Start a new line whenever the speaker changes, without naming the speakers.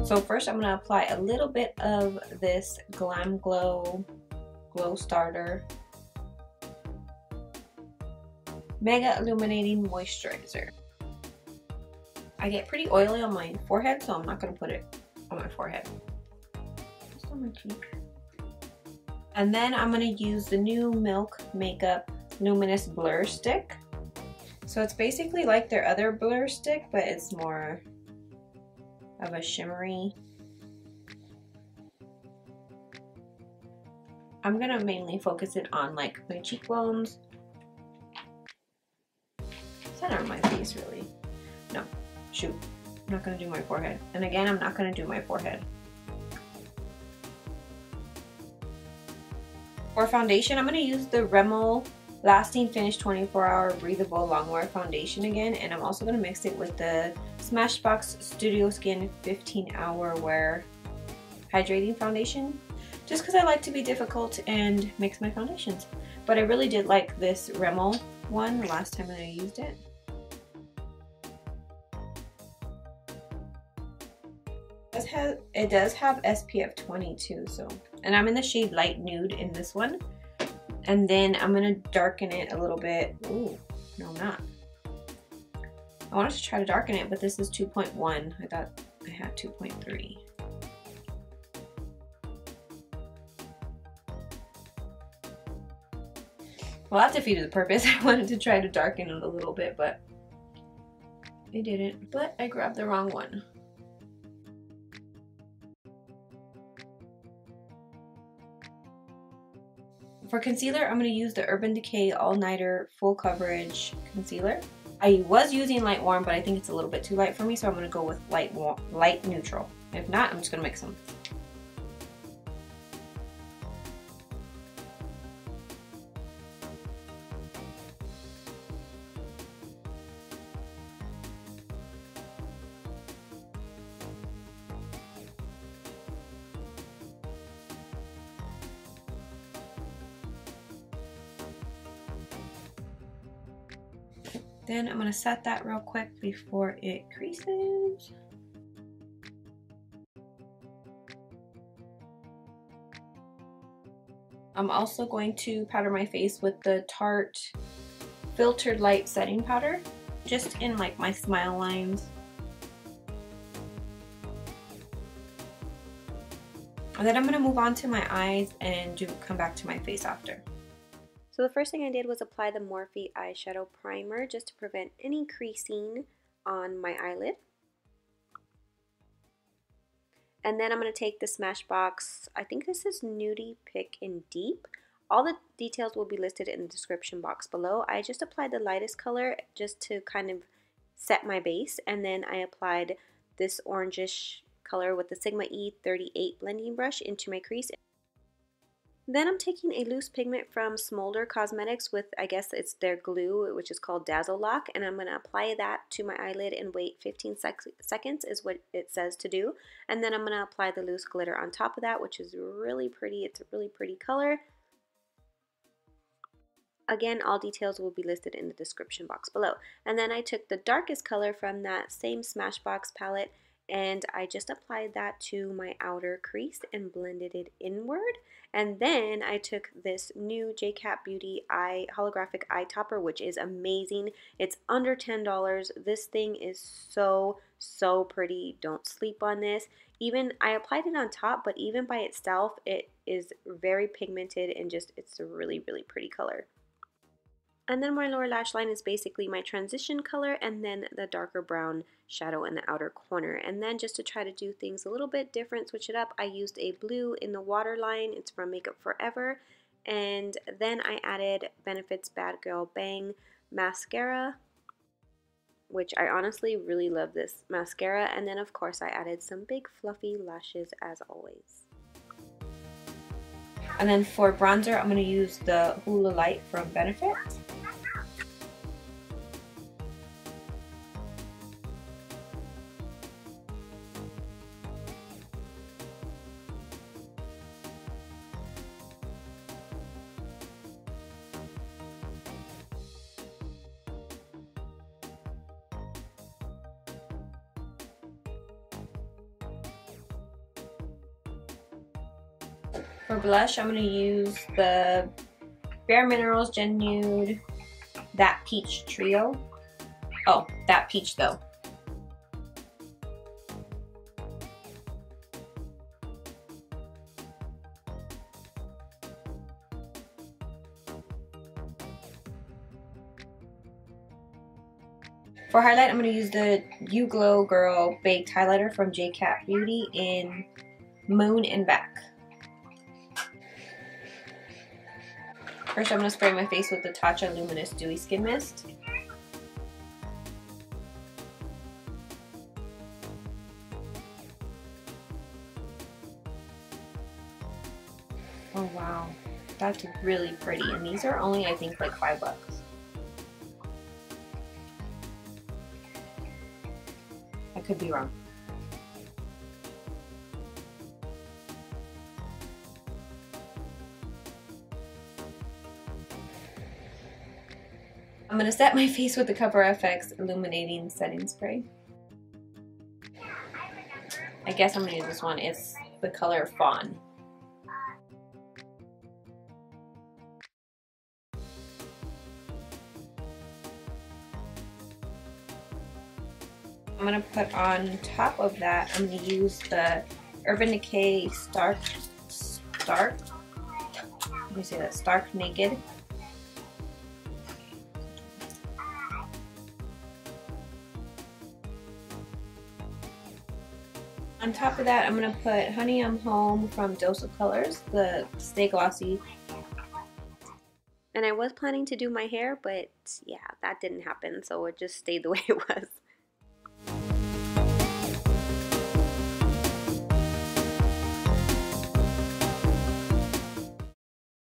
So first I'm going to apply a little bit of this Glam Glow Glow Starter Mega Illuminating Moisturizer. I get pretty oily on my forehead, so I'm not going to put it on my forehead. Just on my cheek. And then I'm going to use the new Milk Makeup Luminous Blur Stick. So it's basically like their other blur stick, but it's more of a shimmery. I'm going to mainly focus it on like my cheekbones. Center of my face, really. No, shoot. I'm not going to do my forehead. And again, I'm not going to do my forehead. For foundation, I'm going to use the Rimmel Lasting Finish 24-Hour Breathable Longwear Foundation again. And I'm also going to mix it with the Smashbox Studio Skin 15-Hour Wear Hydrating Foundation. Just because I like to be difficult and mix my foundations. But I really did like this Rimmel one the last time that I used it. It does have SPF 20 too, so. And I'm in the shade Light Nude in this one. And then I'm going to darken it a little bit. Ooh, no, I'm not. I wanted to try to darken it, but this is 2.1. I thought I had 2.3. Well, that defeated the purpose. I wanted to try to darken it a little bit, but it didn't. But I grabbed the wrong one. For concealer, I'm going to use the Urban Decay All Nighter Full Coverage Concealer. I was using light warm, but I think it's a little bit too light for me, so I'm going to go with light neutral. If not, I'm just going to mix them. Then I'm going to set that real quick before it creases. I'm also going to powder my face with the Tarte Filtered Light Setting Powder, just in like my smile lines. And then I'm going to move on to my eyes and come back to my face after.
So the first thing I did was apply the Morphe Eyeshadow Primer just to prevent any creasing on my eyelid. And then I'm going to take the Smashbox, I think this is Nudie Pick in Deep. All the details will be listed in the description box below. I just applied the lightest color just to kind of set my base. And then I applied this orangish color with the Sigma E38 blending brush into my crease. Then I'm taking a loose pigment from Smolder Cosmetics with, I guess it's their glue, which is called Dazzle Lock, and I'm going to apply that to my eyelid and wait 15 seconds is what it says to do. And then I'm going to apply the loose glitter on top of that, which is really pretty. It's a really pretty color. Again, all details will be listed in the description box below. And then I took the darkest color from that same Smashbox palette and I just applied that to my outer crease and blended it inward. And then I took this new JCat Beauty holographic eye topper, which is amazing. It's under $10. This thing is so pretty. Don't sleep on this. Even I applied it on top, but even by itself, it is very pigmented and just it's a really pretty color. And then my lower lash line is basically my transition color and then the darker brown shadow in the outer corner. And then just to try to do things a little bit different, switch it up, I used a blue in the waterline. It's from Makeup Forever. And then I added Benefit's Bad Girl Bang mascara, which I honestly really love this mascara. And then of course I added some big fluffy lashes as always.
And then for bronzer, I'm going to use the Hula Light from Benefit. For blush, I'm going to use the Bare Minerals Gen Nude That Peach Trio. Oh, That Peach though. For highlight, I'm going to use the You Glow Girl Baked Highlighter from J-Cat Beauty in Moon and Back. First, I'm going to spray my face with the Tatcha Luminous Dewy Skin Mist. Oh wow, that's really pretty. And these are only, I think, like $5. I could be wrong. I'm going to set my face with the Cover FX Illuminating Setting Spray. I guess I'm going to use this one. It's the color Fawn. I'm going to put on top of that, I'm going to use the Urban Decay Stark Naked. On top of that, I'm going to put Honey I'm Home from Dose of Colors, the Stay Glossy.
And I was planning to do my hair, but yeah, that didn't happen, so it just stayed the way it was.